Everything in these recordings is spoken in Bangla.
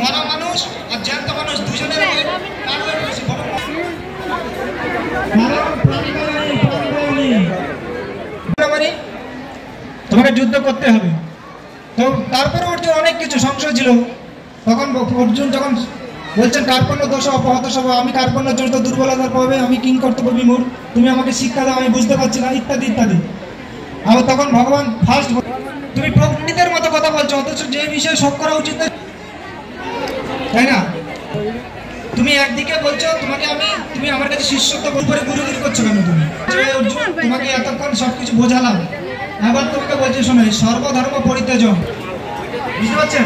মরা মানুষ আর জ্যান্ত মানুষ দুজনের তোমাকে যুদ্ধ করতে হবে। তো তারপরে অর্জুন অনেক কিছু সংশয় ছিল। তখন অর্জুন যখন বলছেন কার্পণ্য দোষ অপহত সব, আমি কার্পণ্য জড়িত দুর্বলতার প্রভাবে আমি কিং কর্তব্য বিমূঢ়, তুমি আমাকে শিক্ষা দাও, আমি বুঝতে পারছি না, ইত্যাদি ইত্যাদি। আবার তখন ভগবান ফার্স্ট, তুমি প্রকৃতির মতো কথা বলছো, অথচ যে বিষয়ে শোক করা উচিত তাই না? তুমি একদিকে বলছো তুমি আমার কাছে শিষ্যত্ব করে গুরুগিরি করছো কেন? তুমি অর্জুন তোমাকে এতক্ষণ সবকিছু বোঝালাম, আবার তোমাকে বলছি শোনো, সর্বধর্ম পরিত্যাজ্য, বুঝতে পারছেন?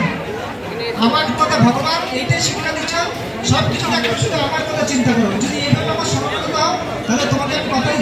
আমার কথা ভগবান এইটাই শিক্ষা দিচ্ছে, সবকিছু দেখো শুধু আমার কথা চিন্তা করো। যদি এইভাবে আমার সমাধান দাও তাহলে তোমাকে আমি কথাই